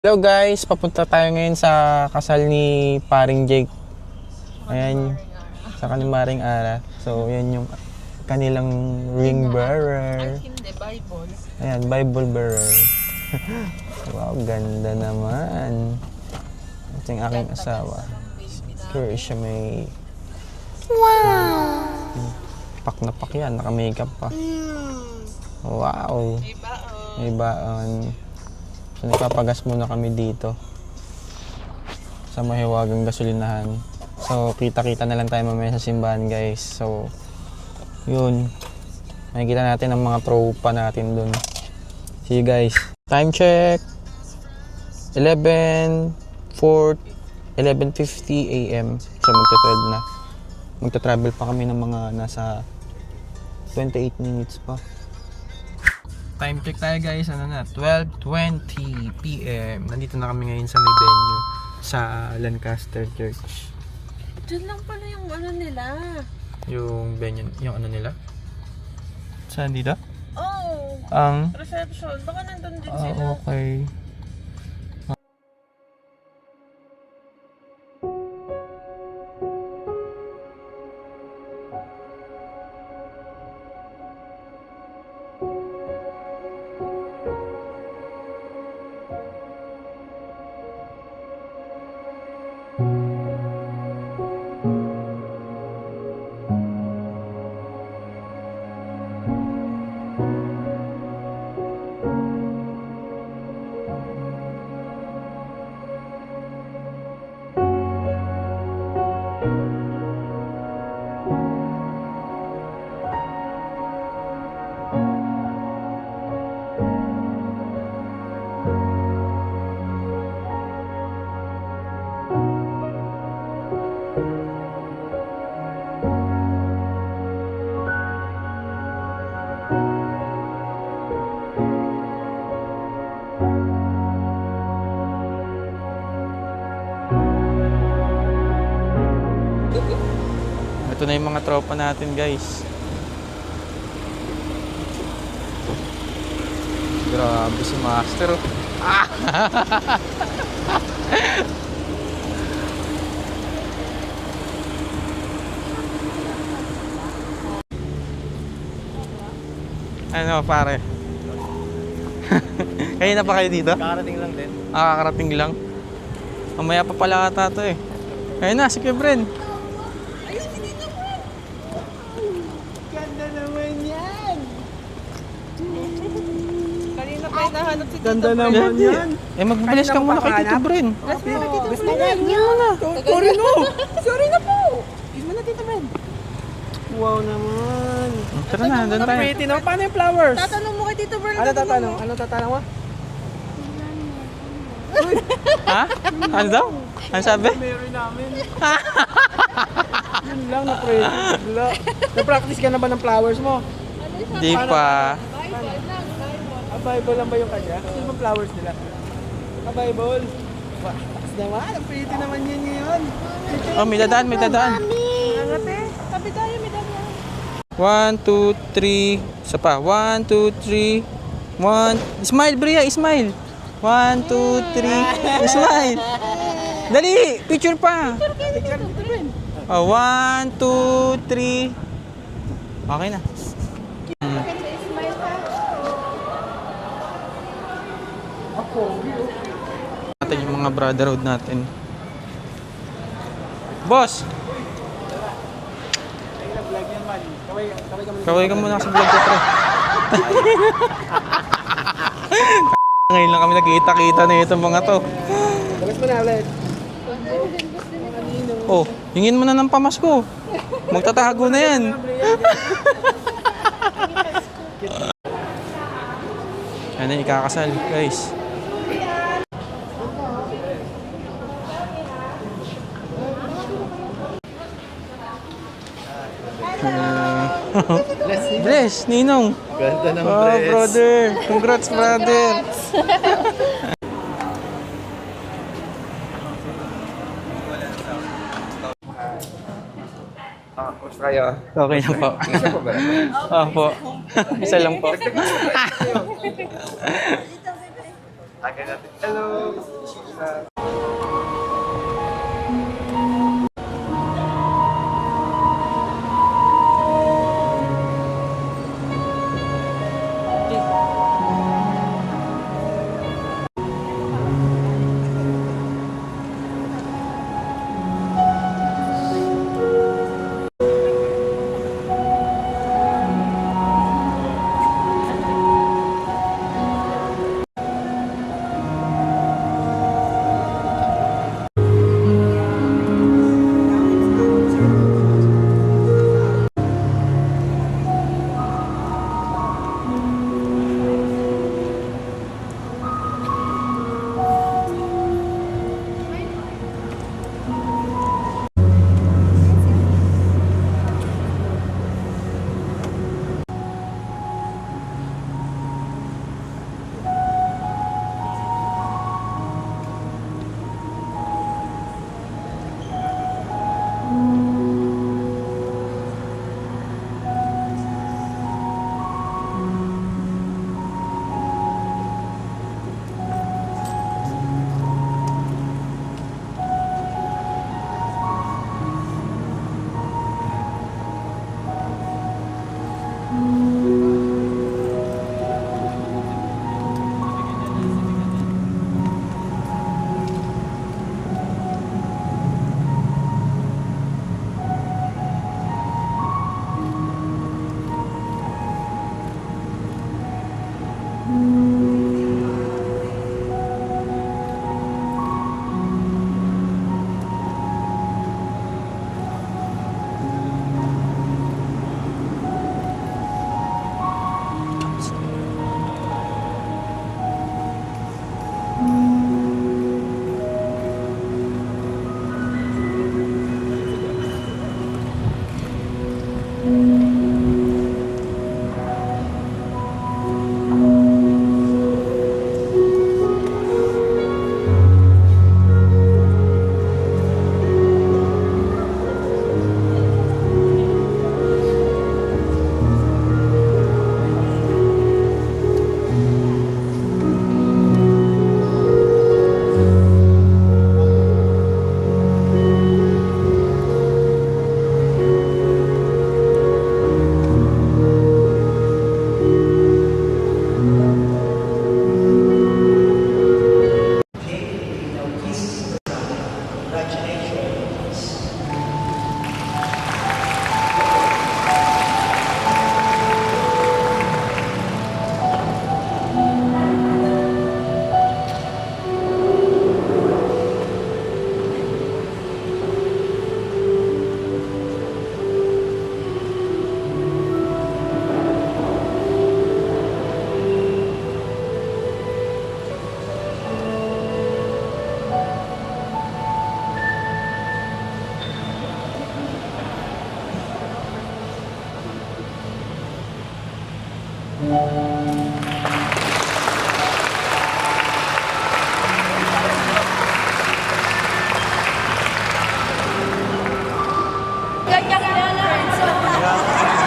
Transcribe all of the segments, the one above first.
Hello guys, papunta tayo ngayon sa kasal ni paring Jake. Ayan, sa kanimaring Ara. So, yan yung kanilang ring bearer. Ay, hindi, Bible. Ayan, Bible bearer. Wow, ganda naman. Ito yung aking asawa. Sure, siya may... Wow! Pak na pak yan, naka-makeup pa. Wow! May baon. May baon. So, nagpapagas muna kami dito sa mahiwagang gasolinahan. So, kita-kita na lang tayo mamaya sa simbahan, guys. So, yun. Makikita natin ang mga tropa natin dun. See you guys. Time check. 11:50 a.m. So, magta-12 na. Magta-travel pa kami ng mga nasa 28 minutes pa. Time check tayo guys, ano na, 12:20 p.m. Nandito na kami ngayon sa may venue sa Lancaster Church. Diyan lang pala yung ano nila. Yung venue, yung ano nila? Saan dito? Oh, Ang? reception. Baka nandun din sila. Okay. Ito na yung mga tropa natin guys. Grabe si Master. Ah! Ano pare? Kayo na pa kayo dito? Kakarating lang din. Kakarating lang. Mamaya pa pala ata to eh. Ayun na, si Kebren. Ganda naman yan! Kanina pa hinahanap si Tito Ganda Bren. naman yan! Eh magbibilis ka muna kay Tito Bren. Let's go na Tito Gusto Bren. niya! Sorry no! Sorry na po. Kiss mo na Tito Bren. Wow naman! Tara na, doon tayo. Pretty naman. Paano yung flowers? Tatanong mo kay Tito Bren. Ano tatanong? Ano tatanong mo? Ha? Ano daw? Ano sabi? Meron namin. Yun lang, na-pretty. Na-practice ka na ba ng flowers mo? Di pa. Bible lang ba yung kanya? Sino ba flowers nila? Bible. Wow, takas naman. Ang pretty naman yan ngayon. Oh, may dadaan, may dadaan. Angat eh. Tabi tayo, may dami. 1, 2, 3. Isa pa. 1, 2, 3. 1. Smile, Bria. Smile. 1, 2, 3. Smile. Dali. Picture pa. Picture dito rin. Oh, 1, 2, 3. Okay na. Natin yung mga brotherhood natin. Boss! Vlog yan man. Kaway ka muna sa vlog ko, pre. Ngayon lang kami nagkita-kita na itong mga to. Labas mo na ulit. Oh, hingin mo na ng pamasko. Magtatago na yan. Ano yung ikakasal, guys. Bless, Ninong. Ganda ng Oh, brother. Congrats, brother. Gusto kayo? Okay lang po. Isa po ba? Opo. Isa lang po. Tagay natin. Hello!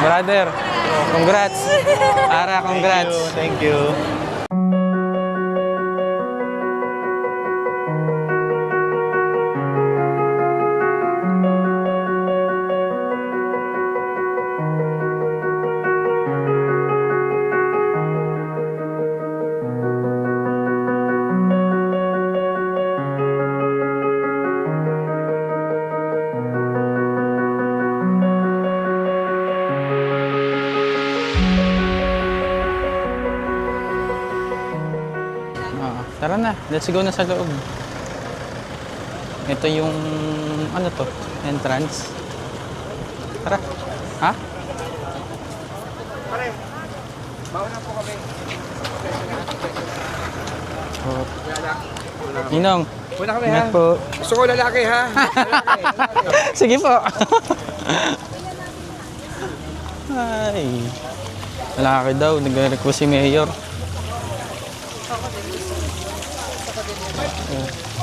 Brother, congrats. Ara, congrats. Thank you. Tara na, let's go na sa loob. Ito yung, ano to, entrance. Tara. Ha? Pare, bawa na po kami. Oh. Ninong, Una kami ingat ha. po. Gusto ko lalaki ha. Sige po. Ay. Lalaki daw, nag-request si Mayor.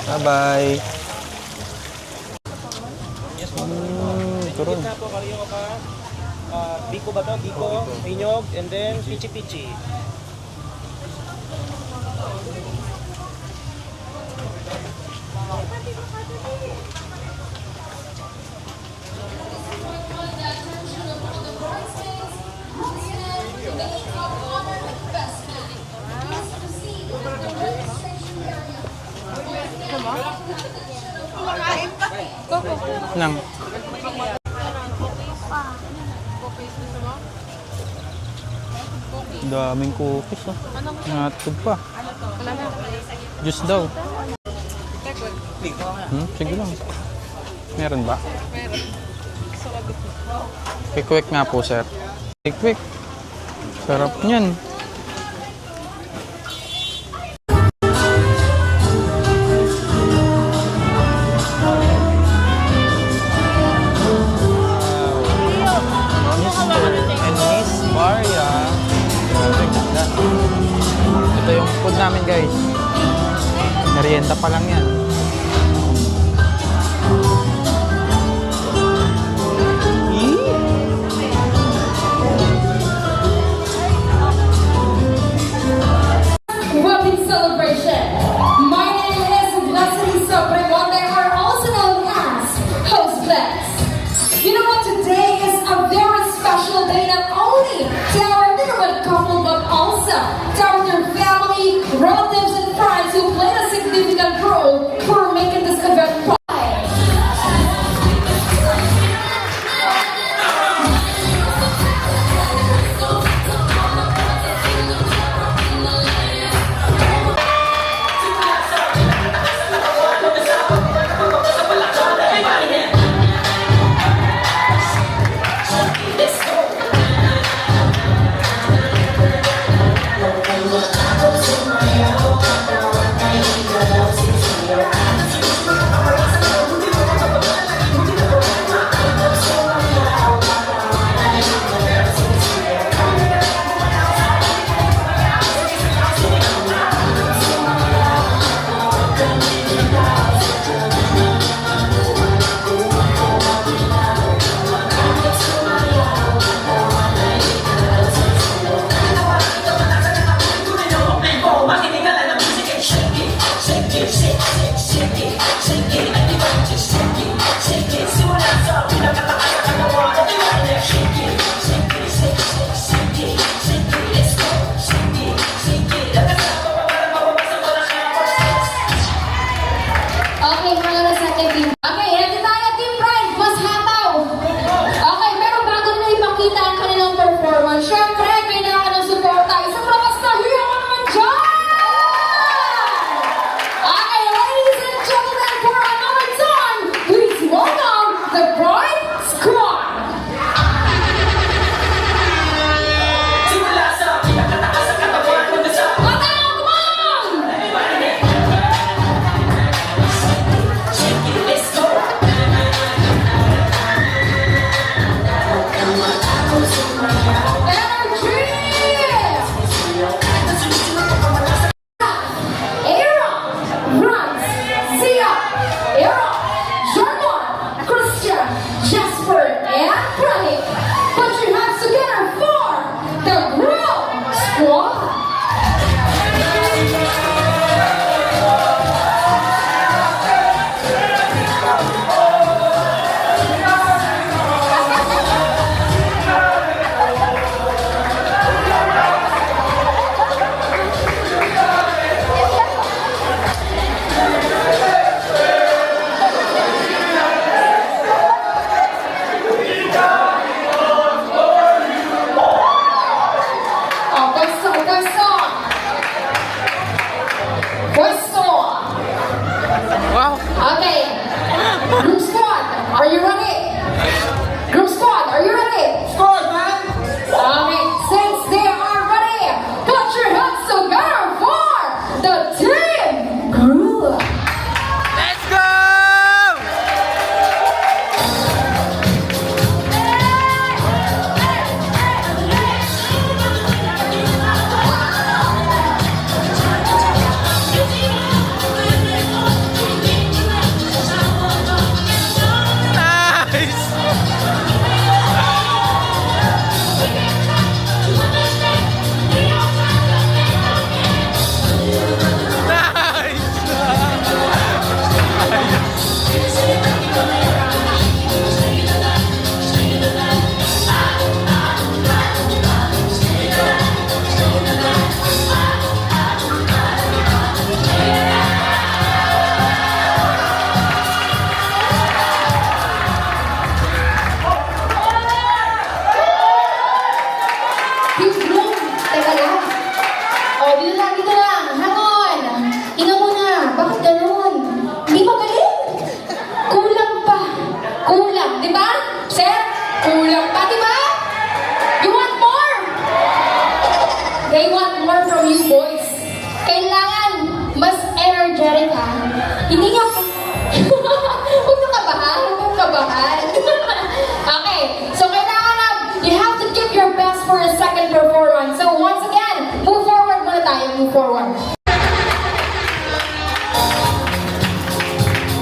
Bye-bye. Turun. Na po, kariyo ka. Biko ba to? Biko, Inyog, and then Pichi Pichi. Nang. Daming cookies, oh. Natog pa. Juice daw. Sige lang. Meron ba? Quick nga po, sir. Quick. Sarap niyan. And Miss Maria. Grabe, ganda. Ito yung food namin, guys. Merienda pa lang yan. Wedding celebration. My name is Leslie Sobremont. They are also known as Host Bless. You know what? Today is a very special day, not only to our newlywed couple, but also to our dear family, relatives, and friends who played a significant role for making this event possible. Okay, mga na sa ating team. Okay, ito tayo, Team Pride, mas hataw. Okay, pero bago na ipakita ang kanilang performance, syempre, kailangan ng suporta. Isang lakas na hiya ka naman dyan! Okay, ladies and gentlemen, for another time, please welcome the Pride Squad! Come on! Hindi nga... Huwag ka kabahan, huwag ka kabahan. Okay, so kailangan na, you have to give your best for a second performance. So once again, move forward muna tayo, move forward.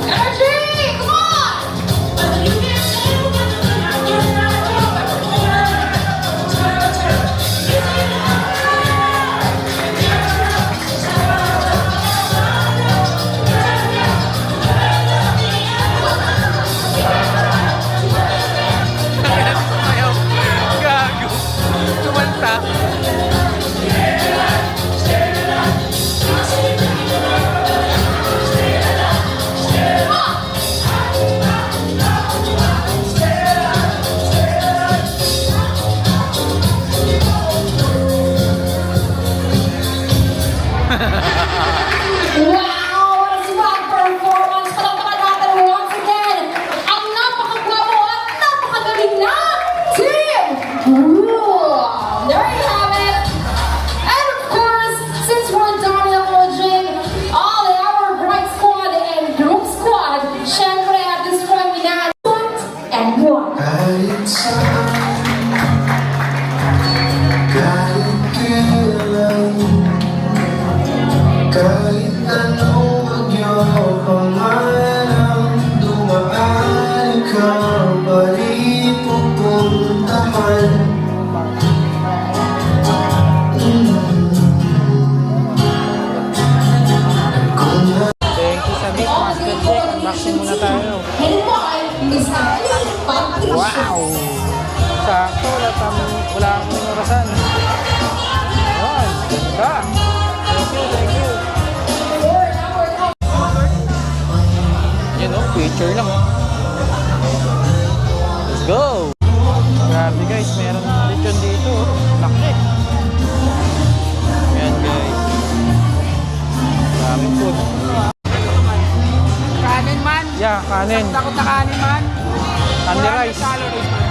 Energy! Come on! Gago. Tumanta. Wow! What a swag performance! Palakpakan natin once again ang napakagwapo at napakagaling na team! Ooh, there you have it! And of course, since we're done acknowledging all the Our Bright Squad and Group Squad, syempre at this point we now and one. Kahit saan, kahit kailan, kahit anong bagyo pa man ang dumaan, ikaw pa rin pupuntahan. Thank you sa Miss Master Jake. Unboxing muna tayo. Headed by Miss Emily Patricio. Wow! Sakto, wala kang orasan. Ayun, ganda. Thank you, thank you. Yun o, picture lang o. Let's go! Grabe guys, meron lechon dito o. Laki. Ayan guys. Daming food. Kanin man. Yeah, kanin. Takot na kanin man. Only 400 rice. calories man.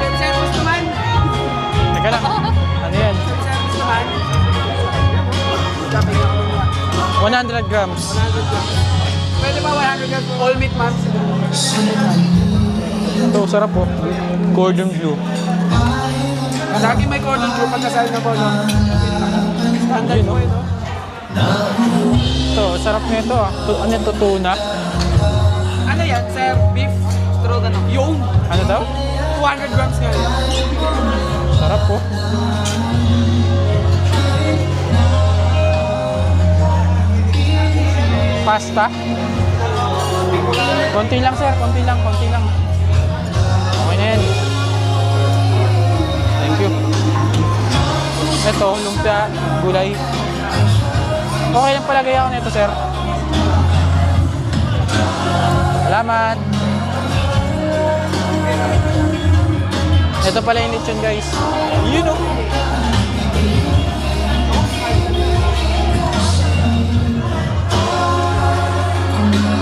Self-service naman. Teka lang. Ano yan? Self-service naman. 100 grams. 100 grams. Pwede ba 100 grams? All meat man. Ito, sarap po. Cordon bleu. Lagi may cordon bleu pagkasal na po, no? Standard Yun, po no? ito. Ito, sarap nito ah. Ano ito, tuna? Ano yan, sir? Beef stroganoff. Yung Ano daw? 200 grams nga yan. Sarap po. Pasta? Konti lang sir, konti lang, konti lang. Okay na yan. Thank you. Ito, lumpia, gulay. Okay lang palagay ako nito sir. Salamat. Ito pala yung lechon guys. You know.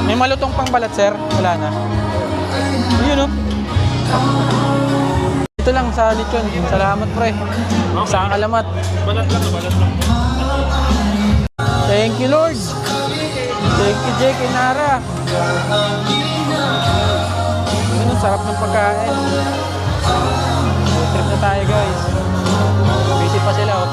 May malutong pang balat sir. Wala na. You know. Ito lang sa lechon. Salamat pre. Sa alamat. Balat lang, balat lang. Thank you Lord. Thank you Jake and Nara. Ano, sarap ng pagkain. Road trip na tayo guys. Busy pa sila oh.